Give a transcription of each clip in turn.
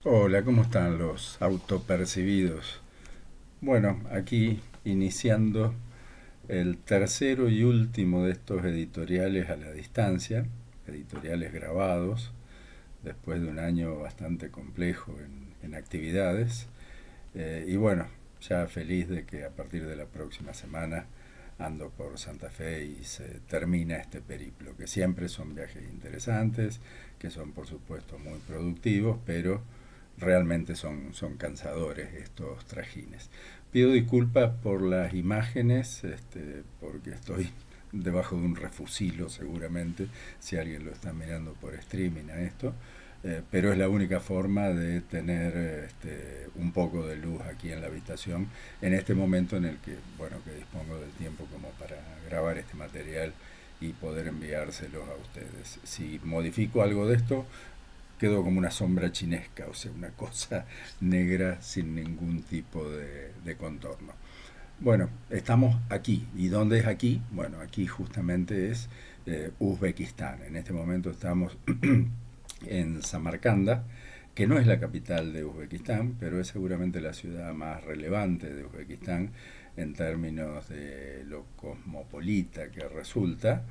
Hola, ¿cómo están los autopercibidos? Bueno, aquí iniciando el tercero y último de estos editoriales a la distancia, editoriales grabados, después de un año bastante complejo en actividades. Y bueno, ya feliz de que a partir de la próxima semana ando por Santa Fe y se termina este periplo, que siempre son viajes interesantes, que son por supuesto muy productivos, pero realmente son cansadores estos trajines. Pido disculpas por las imágenes, porque estoy debajo de un refusilo seguramente, si alguien lo está mirando por streaming a esto, pero es la única forma de tener un poco de luz aquí en la habitación en este momento en el que, bueno, que dispongo del tiempo como para grabar este material y poder enviárselos a ustedes. Si modifico algo de esto, quedó como una sombra chinesca, o sea, una cosa negra sin ningún tipo de contorno. Bueno, estamos aquí. ¿Y dónde es aquí? Bueno, aquí justamente es Uzbekistán. En este momento estamos en Samarcanda, que no es la capital de Uzbekistán, pero es seguramente la ciudad más relevante de Uzbekistán en términos de lo cosmopolita que resulta,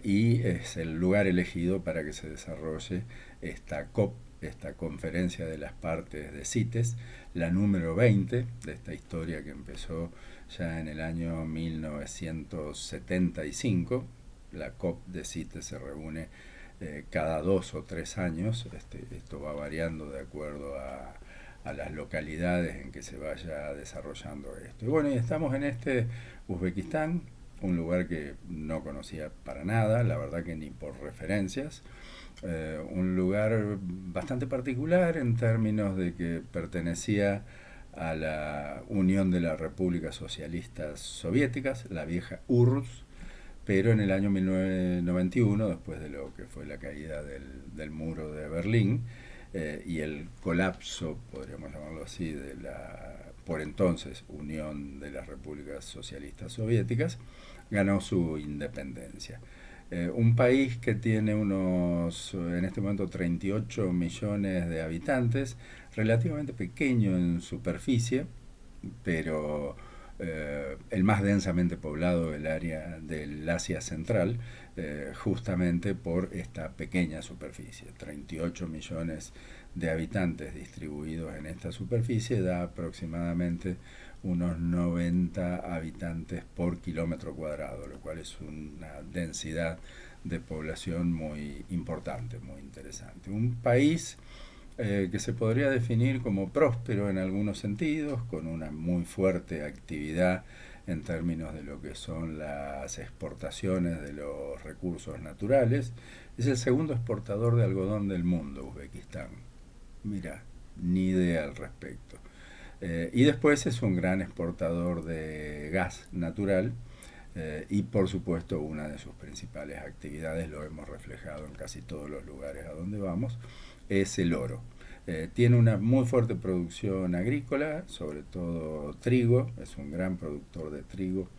y es el lugar elegido para que se desarrolle esta COP, esta conferencia de las partes de CITES, la número 20 de esta historia que empezó ya en el año 1975. La COP de CITES se reúne cada 2 o 3 años. Esto va variando de acuerdo a las localidades en que se vaya desarrollando esto. Y bueno, y estamos en Uzbekistán, un lugar que no conocía para nada, la verdad que ni por referencias. Un lugar bastante particular en términos de que pertenecía a la Unión de las Repúblicas Socialistas Soviéticas, la vieja URSS, pero en el año 1991, después de lo que fue la caída del muro de Berlín y el colapso, podríamos llamarlo así, de la por entonces Unión de las Repúblicas Socialistas Soviéticas, ganó su independencia. Un país que tiene en este momento 38 millones de habitantes, relativamente pequeño en superficie, pero el más densamente poblado del área del Asia Central, justamente por esta pequeña superficie. 38 millones de habitantes distribuidos en esta superficie da aproximadamente unos 90 habitantes por kilómetro cuadrado, lo cual es una densidad de población muy importante, muy interesante. Un país que se podría definir como próspero en algunos sentidos, con una muy fuerte actividad en términos de lo que son las exportaciones de los recursos naturales. Es el segundo exportador de algodón del mundo, Uzbekistán. Mira, ni idea al respecto. Y después es un gran exportador de gas natural, y por supuesto una de sus principales actividades, lo hemos reflejado en casi todos los lugares a donde vamos, es el oro. Tiene una muy fuerte producción agrícola, sobre todo trigo, es un gran productor de trigo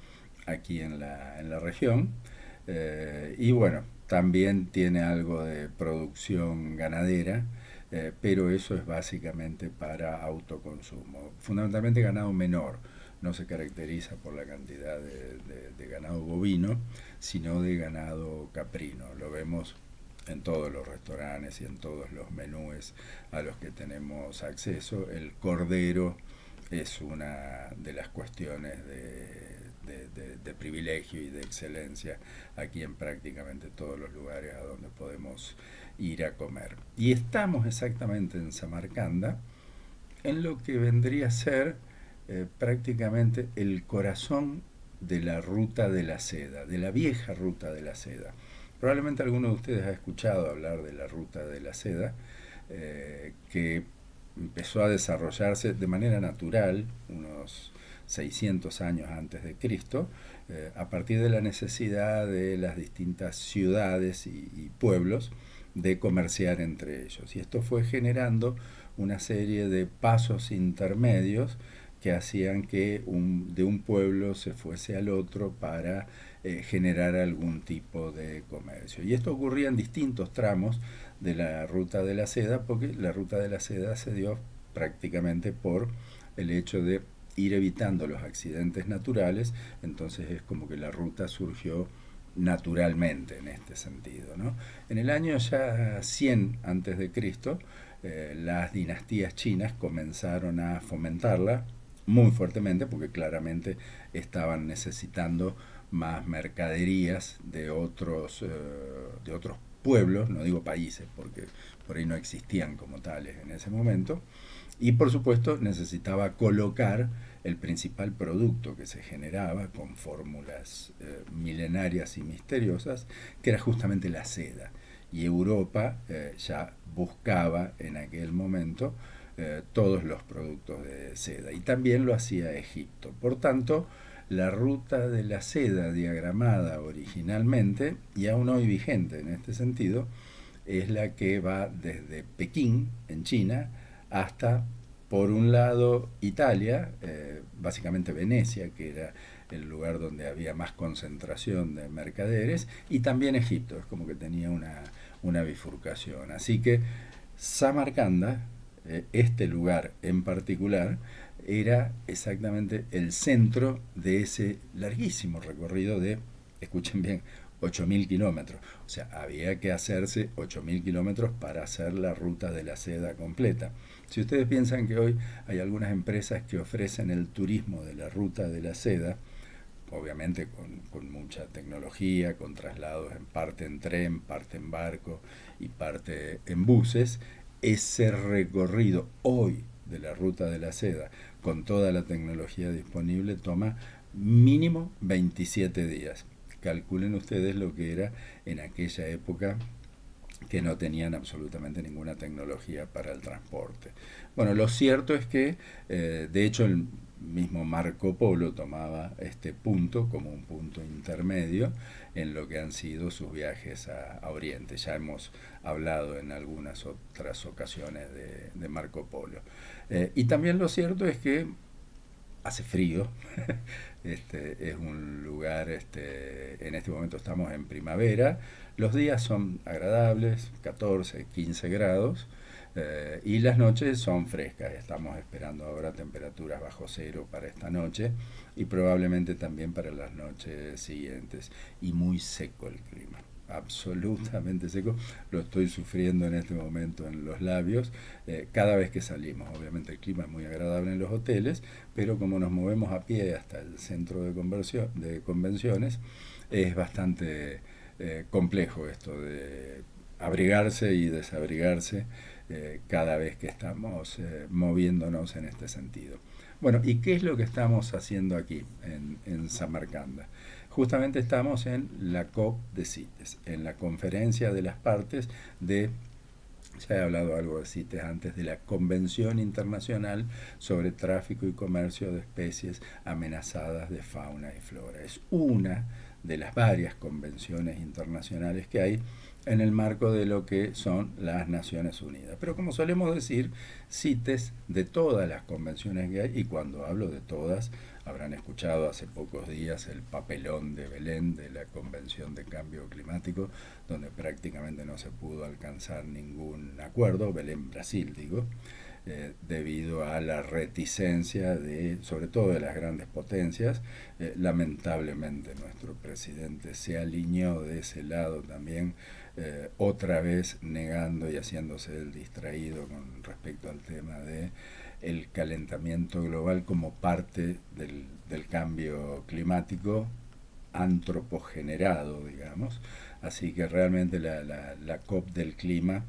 aquí en la región. Y bueno, también tiene algo de producción ganadera, pero eso es básicamente para autoconsumo. Fundamentalmente ganado menor, no se caracteriza por la cantidad de ganado bovino, sino de ganado caprino. Lo vemos en todos los restaurantes y en todos los menús a los que tenemos acceso. El cordero es una de las cuestiones de privilegio y de excelencia aquí en prácticamente todos los lugares a donde podemos ir a comer. Y estamos exactamente en Samarcanda, en lo que vendría a ser prácticamente el corazón de la ruta de la seda, de la vieja ruta de la seda. Probablemente alguno de ustedes ha escuchado hablar de la ruta de la seda, que empezó a desarrollarse de manera natural unos 600 años antes de Cristo, a partir de la necesidad de las distintas ciudades y pueblos de comerciar entre ellos. Y esto fue generando una serie de pasos intermedios que hacían que de un pueblo se fuese al otro para generar algún tipo de comercio. Y esto ocurría en distintos tramos de la ruta de la seda, porque la ruta de la seda se dio prácticamente por el hecho de ir evitando los accidentes naturales. Entonces es como que la ruta surgió naturalmente en este sentido, ¿no? En el año ya 100 antes de Cristo, las dinastías chinas comenzaron a fomentarla muy fuertemente, porque claramente estaban necesitando más mercaderías de otros pueblos, no digo países, porque por ahí no existían como tales en ese momento, y por supuesto necesitaba colocar el principal producto que se generaba con fórmulas milenarias y misteriosas, que era justamente la seda. Y Europa ya buscaba en aquel momento todos los productos de seda. Y también lo hacía Egipto. Por tanto, la ruta de la seda diagramada originalmente, y aún hoy vigente en este sentido, es la que va desde Pekín, en China, hasta, por un lado, Italia, básicamente Venecia, que era el lugar donde había más concentración de mercaderes, y también Egipto, es como que tenía una bifurcación. Así que Samarcanda, este lugar en particular, era exactamente el centro de ese larguísimo recorrido de, escuchen bien, 8.000 kilómetros. O sea, había que hacerse 8.000 kilómetros para hacer la ruta de la seda completa. Si ustedes piensan que hoy hay algunas empresas que ofrecen el turismo de la ruta de la seda, obviamente con mucha tecnología, con traslados en parte en tren, parte en barco y parte en buses, ese recorrido hoy de la ruta de la seda con toda la tecnología disponible toma mínimo 27 días. Calculen ustedes lo que era en aquella época que no tenían absolutamente ninguna tecnología para el transporte. Bueno, lo cierto es que, de hecho, el mismo Marco Polo tomaba este punto como un punto intermedio en lo que han sido sus viajes a Oriente. Ya hemos hablado en algunas otras ocasiones de Marco Polo. Y también lo cierto es que hace frío. Es un lugar, en este momento estamos en primavera, los días son agradables, 14, 15 grados, y las noches son frescas. Estamos esperando ahora temperaturas bajo cero para esta noche y probablemente también para las noches siguientes. Y muy seco el clima, absolutamente seco. Lo estoy sufriendo en este momento en los labios cada vez que salimos. Obviamente el clima es muy agradable en los hoteles, pero como nos movemos a pie hasta el centro de convenciones, es bastante complejo esto de abrigarse y desabrigarse cada vez que estamos moviéndonos en este sentido. Bueno, ¿y qué es lo que estamos haciendo aquí en Samarcanda? Justamente estamos en la COP de CITES, en la conferencia de las partes de, ya he hablado algo de CITES antes, de la Convención Internacional sobre Tráfico y Comercio de Especies Amenazadas de Fauna y Flora. Es una de las varias convenciones internacionales que hay en el marco de lo que son las Naciones Unidas. Pero como solemos decir, CITES de todas las convenciones que hay, y cuando hablo de todas, habrán escuchado hace pocos días el papelón de Belén de la Convención de Cambio Climático, donde prácticamente no se pudo alcanzar ningún acuerdo, Belén, Brasil, digo, debido a la reticencia sobre todo de las grandes potencias. Lamentablemente nuestro presidente se alineó de ese lado también, otra vez negando y haciéndose el distraído con respecto al tema de el calentamiento global como parte del cambio climático antropogenerado, digamos. Así que realmente la COP del clima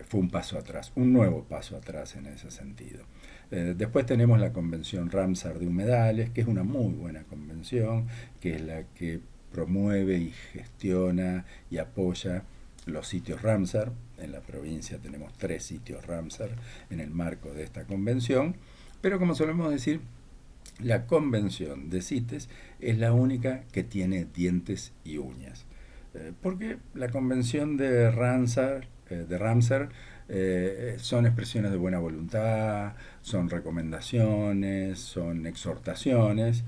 fue un paso atrás, un nuevo paso atrás en ese sentido. Después tenemos la Convención Ramsar de Humedales, que es una muy buena convención, que es la que promueve y gestiona y apoya los sitios Ramsar. En la provincia tenemos 3 sitios Ramsar en el marco de esta convención, pero como solemos decir, la convención de CITES es la única que tiene dientes y uñas. Porque la convención de Ramsar son expresiones de buena voluntad, son recomendaciones, son exhortaciones,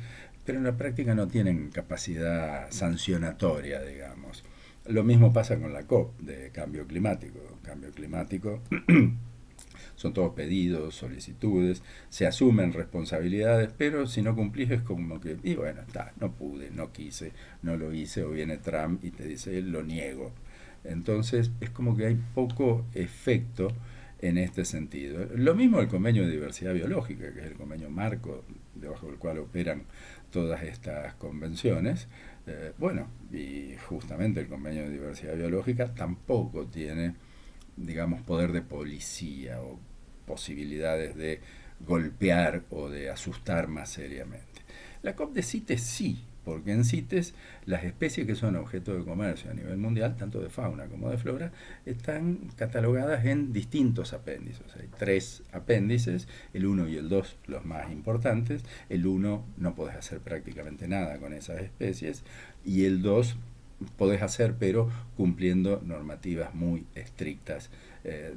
pero en la práctica no tienen capacidad sancionatoria, digamos. Lo mismo pasa con la COP de cambio climático. Cambio climático son todos pedidos, solicitudes, se asumen responsabilidades, pero si no cumplís es como que, y bueno, está, no pude, no quise, no lo hice, o viene Trump y te dice, lo niego. Entonces es como que hay poco efecto en este sentido. Lo mismo el convenio de diversidad biológica, que es el convenio marco debajo del cual operan todas estas convenciones. Bueno, y justamente el convenio de diversidad biológica tampoco tiene, digamos, poder de policía o posibilidades de golpear o de asustar más seriamente. La COP de CITES sí, porque en CITES las especies que son objeto de comercio a nivel mundial, tanto de fauna como de flora, están catalogadas en distintos apéndices. Hay 3 apéndices, el 1 y el 2 los más importantes. El 1 no podés hacer prácticamente nada con esas especies y el 2 podés hacer, pero cumpliendo normativas muy estrictas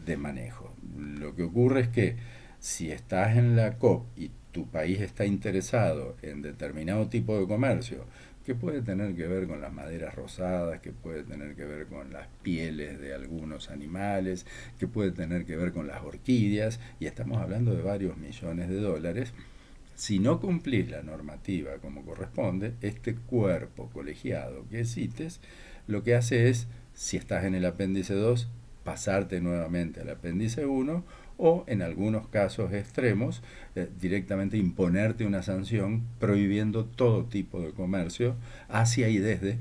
de manejo. Lo que ocurre es que si estás en la COP y tu país está interesado en determinado tipo de comercio, que puede tener que ver con las maderas rosadas, que puede tener que ver con las pieles de algunos animales, que puede tener que ver con las orquídeas, y estamos hablando de varios millones de dólares. Si no cumplís la normativa como corresponde, este cuerpo colegiado que CITES lo que hace es, si estás en el apéndice 2, pasarte nuevamente al apéndice 1 o, en algunos casos extremos, directamente imponerte una sanción prohibiendo todo tipo de comercio hacia y desde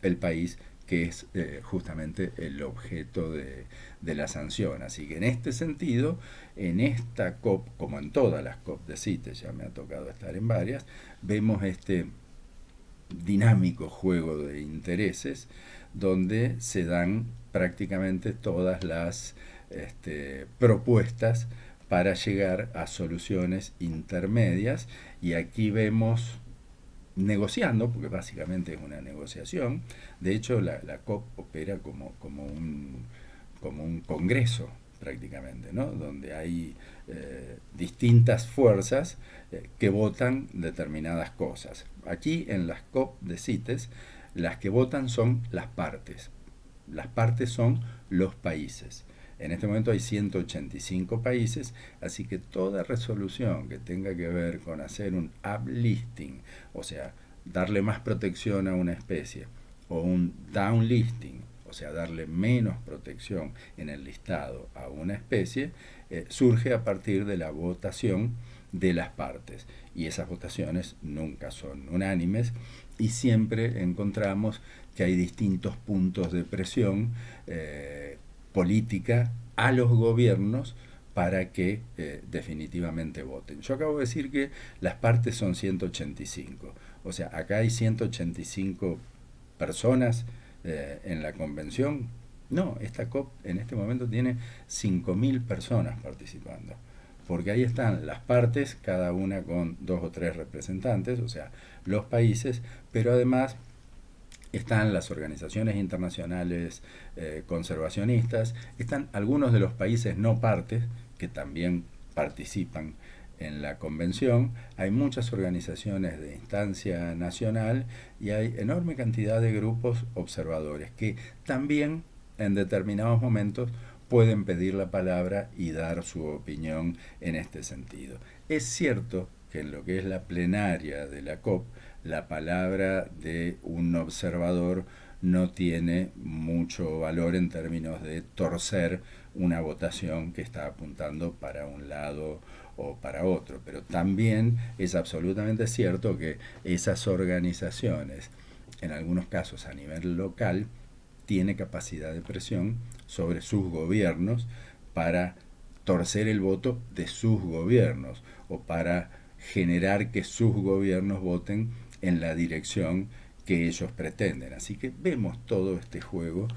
el país que es justamente el objeto de la sanción. Así que en este sentido, en esta COP, como en todas las COP de CITES, ya me ha tocado estar en varias, vemos este dinámico juego de intereses donde se dan prácticamente todas las propuestas para llegar a soluciones intermedias, y aquí vemos negociando, porque básicamente es una negociación. De hecho, la COP opera como un congreso prácticamente, ¿no? Donde hay distintas fuerzas que votan determinadas cosas. Aquí en las COP de CITES, las que votan son las partes. Las partes son los países. En este momento hay 185 países, así que toda resolución que tenga que ver con hacer un uplisting, o sea, darle más protección a una especie, o un downlisting, o sea, darle menos protección en el listado a una especie, surge a partir de la votación de las partes. Y esas votaciones nunca son unánimes y siempre encontramos que hay distintos puntos de presión política a los gobiernos para que definitivamente voten. Yo acabo de decir que las partes son 185. O sea, acá hay 185 personas en la convención. No, esta COP en este momento tiene 5.000 personas participando. Porque ahí están las partes, cada una con 2 o 3 representantes, o sea, los países, pero además están las organizaciones internacionales conservacionistas, están algunos de los países no partes que también participan en la convención, hay muchas organizaciones de instancia nacional y hay enorme cantidad de grupos observadores que también en determinados momentos pueden pedir la palabra y dar su opinión en este sentido. Es cierto que en lo que es la plenaria de la COP, la palabra de un observador no tiene mucho valor en términos de torcer una votación que está apuntando para un lado o para otro, pero también es absolutamente cierto que esas organizaciones, en algunos casos a nivel local, tiene capacidad de presión sobre sus gobiernos para torcer el voto de sus gobiernos o para generar que sus gobiernos voten en la dirección que ellos pretenden. Así que vemos todo este juego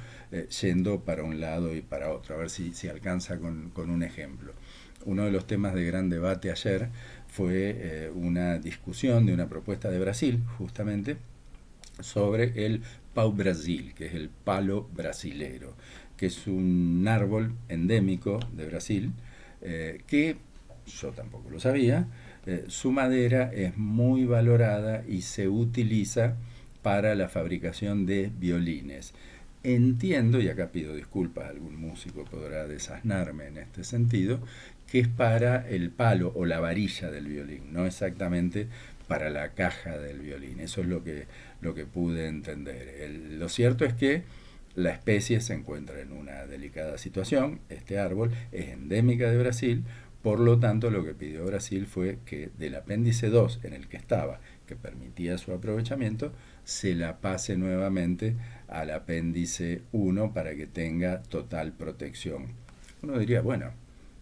yendo para un lado y para otro. A ver si alcanza con un ejemplo. Uno de los temas de gran debate ayer fue una discusión de una propuesta de Brasil, justamente, sobre el pau-brasil, que es el palo brasilero, que es un árbol endémico de Brasil, que yo tampoco lo sabía. Su madera es muy valorada y se utiliza para la fabricación de violines. Entiendo, y acá pido disculpas, algún músico podrá desasnarme en este sentido, que es para el palo o la varilla del violín, no exactamente para la caja del violín. Eso es lo que pude entender. Lo cierto es que la especie se encuentra en una delicada situación. Este árbol es endémica de Brasil, por lo tanto lo que pidió Brasil fue que del apéndice 2 en el que estaba, que permitía su aprovechamiento, se la pase nuevamente al apéndice 1 para que tenga total protección. Uno diría, bueno,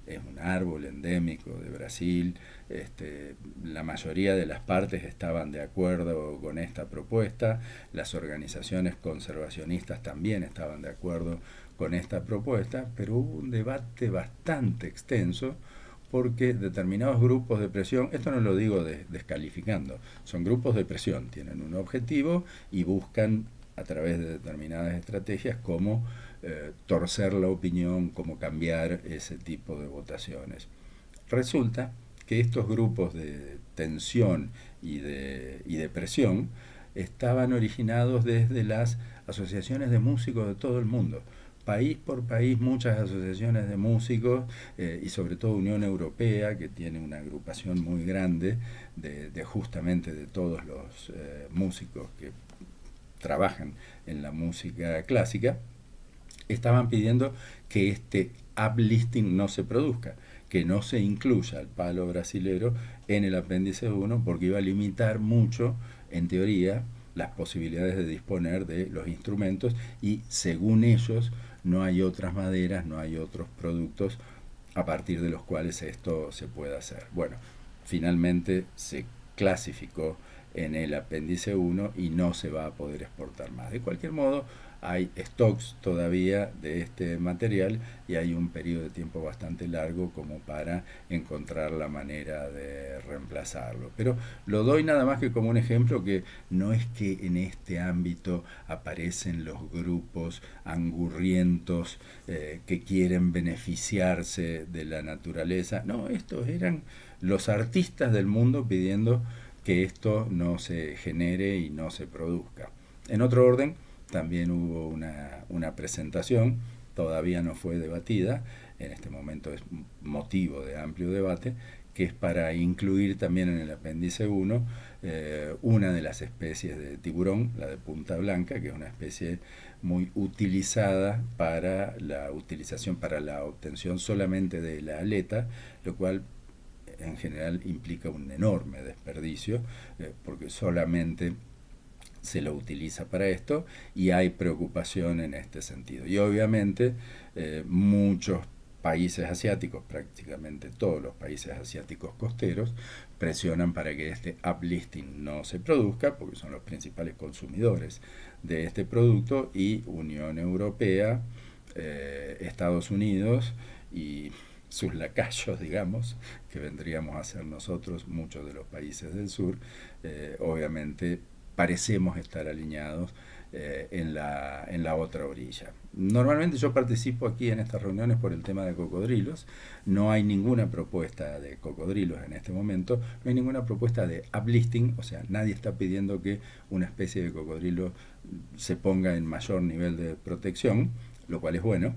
es un árbol endémico de Brasil, la mayoría de las partes estaban de acuerdo con esta propuesta, las organizaciones conservacionistas también estaban de acuerdo con esta propuesta, pero hubo un debate bastante extenso porque determinados grupos de presión, esto no lo digo descalificando, son grupos de presión, tienen un objetivo y buscan a través de determinadas estrategias cómo torcer la opinión, cómo cambiar ese tipo de votaciones. Resulta que estos grupos de tensión y de presión estaban originados desde las asociaciones de músicos de todo el mundo. País por país, muchas asociaciones de músicos y sobre todo Unión Europea, que tiene una agrupación muy grande de justamente de todos los músicos que trabajan en la música clásica, estaban pidiendo que este uplisting no se produzca, que no se incluya el palo brasilero en el apéndice 1 porque iba a limitar mucho, en teoría, las posibilidades de disponer de los instrumentos y según ellos no hay otras maderas, no hay otros productos a partir de los cuales esto se pueda hacer. Bueno, finalmente se clasificó en el apéndice 1 y no se va a poder exportar más. De cualquier modo, hay stocks todavía de este material y hay un periodo de tiempo bastante largo como para encontrar la manera de reemplazarlo. Pero lo doy nada más que como un ejemplo que no es que en este ámbito aparecen los grupos angurrientos que quieren beneficiarse de la naturaleza. No, estos eran los artistas del mundo pidiendo que esto no se genere y no se produzca. En otro orden, también hubo una presentación, todavía no fue debatida, en este momento es motivo de amplio debate, que es para incluir también en el apéndice 1 una de las especies de tiburón, la de punta blanca, que es una especie muy utilizada para la utilización, para la obtención solamente de la aleta, lo cual en general implica un enorme desperdicio, porque solamente se lo utiliza para esto y hay preocupación en este sentido. Y obviamente muchos países asiáticos, prácticamente todos los países asiáticos costeros, presionan para que este uplisting no se produzca, porque son los principales consumidores de este producto, y Unión Europea, Estados Unidos y sus lacayos, digamos, que vendríamos a ser nosotros, muchos de los países del sur, obviamente parecemos estar alineados en la otra orilla. Normalmente yo participo aquí en estas reuniones por el tema de cocodrilos. No hay ninguna propuesta de cocodrilos en este momento, no hay ninguna propuesta de uplisting, o sea, nadie está pidiendo que una especie de cocodrilo se ponga en mayor nivel de protección, lo cual es bueno.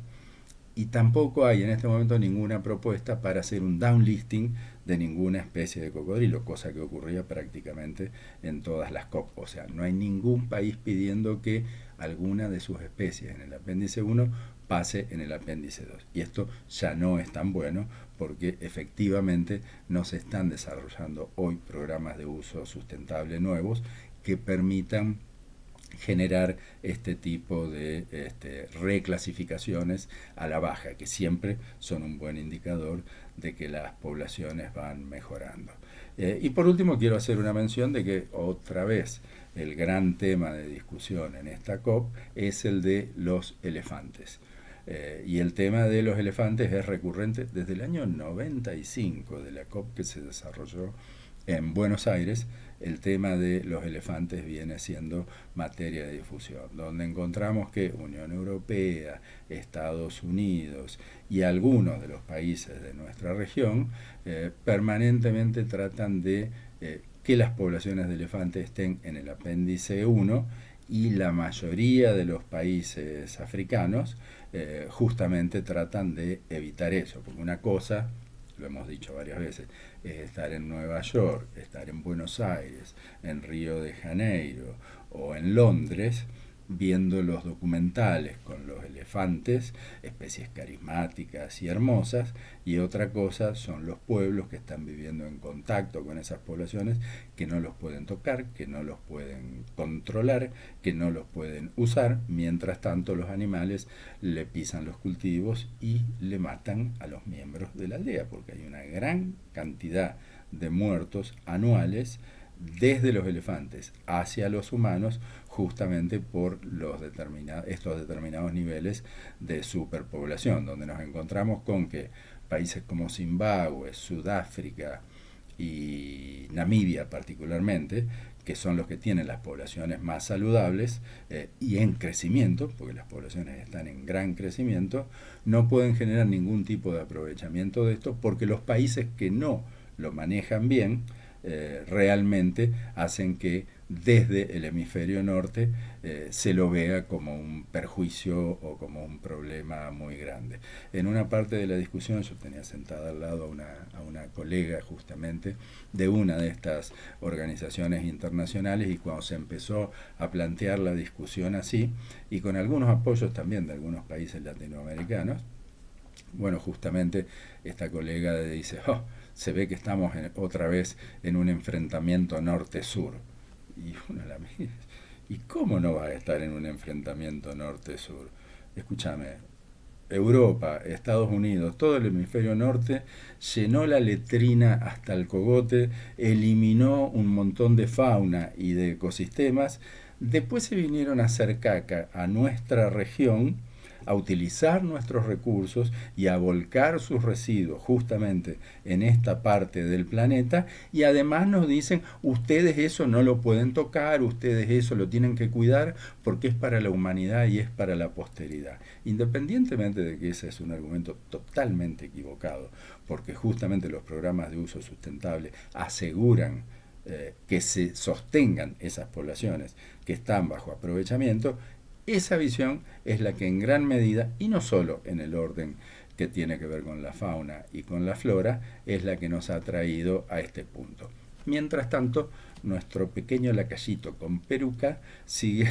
Y tampoco hay en este momento ninguna propuesta para hacer un downlisting de ninguna especie de cocodrilo, cosa que ocurría prácticamente en todas las COP. O sea, no hay ningún país pidiendo que alguna de sus especies en el apéndice 1 pase en el apéndice 2. Y esto ya no es tan bueno porque efectivamente no se están desarrollando hoy programas de uso sustentable nuevos que permitan generar este tipo de reclasificaciones a la baja, que siempre son un buen indicador de que las poblaciones van mejorando. Y por último quiero hacer una mención de que otra vez el gran tema de discusión en esta COP es el de los elefantes. Y el tema de los elefantes es recurrente desde el año 95 de la COP que se desarrolló en Buenos Aires el tema de los elefantes viene siendo materia de difusión, donde encontramos que Unión Europea, Estados Unidos y algunos de los países de nuestra región permanentemente tratan de que las poblaciones de elefantes estén en el apéndice 1 y la mayoría de los países africanos justamente tratan de evitar eso, porque una cosa, lo hemos dicho varias veces, es estar en Nueva York, estar en Buenos Aires, en Río de Janeiro o en Londres, viendo los documentales con los elefantes, especies carismáticas y hermosas, y otra cosa son los pueblos que están viviendo en contacto con esas poblaciones, que no los pueden tocar, que no los pueden controlar, que no los pueden usar, mientras tanto los animales le pisan los cultivos y le matan a los miembros de la aldea, porque hay una gran cantidad de muertos anuales desde los elefantes hacia los humanos, justamente por estos determinados niveles de superpoblación, donde nos encontramos con que países como Zimbabue, Sudáfrica y Namibia particularmente, que son los que tienen las poblaciones más saludables y en crecimiento, porque las poblaciones están en gran crecimiento, no pueden generar ningún tipo de aprovechamiento de esto, porque los países que no lo manejan bien realmente hacen que desde el hemisferio norte se lo vea como un perjuicio o como un problema muy grande. En una parte de la discusión yo tenía sentada al lado a una colega justamente de una de estas organizaciones internacionales, y cuando se empezó a plantear la discusión así, y con algunos apoyos también de algunos países latinoamericanos, bueno, justamente esta colega dice, oh, se ve que estamos otra vez en un enfrentamiento norte-sur. Y uno la mira, ¿y cómo no va a estar en un enfrentamiento norte-sur? Escúchame, Europa, Estados Unidos, todo el hemisferio norte llenó la letrina hasta el cogote, eliminó un montón de fauna y de ecosistemas, después se vinieron a hacer caca a nuestra región, a utilizar nuestros recursos y a volcar sus residuos justamente en esta parte del planeta, y además nos dicen, ustedes eso no lo pueden tocar, ustedes eso lo tienen que cuidar porque es para la humanidad y es para la posteridad. Independientemente de que ese es un argumento totalmente equivocado, porque justamente los programas de uso sustentable aseguran que se sostengan esas poblaciones que están bajo aprovechamiento, esa visión es la que en gran medida, y no solo en el orden que tiene que ver con la fauna y con la flora, es la que nos ha traído a este punto. Mientras tanto, nuestro pequeño lacayito con peluca sigue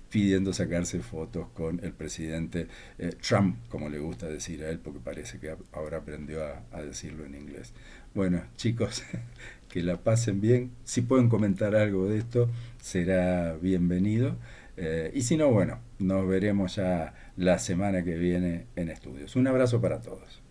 pidiendo sacarse fotos con el presidente Trump, como le gusta decir a él, porque parece que ahora aprendió a decirlo en inglés. Bueno, chicos, que la pasen bien. Si pueden comentar algo de esto, será bienvenido. Y si no, bueno, nos veremos ya la semana que viene en estudios. Un abrazo para todos.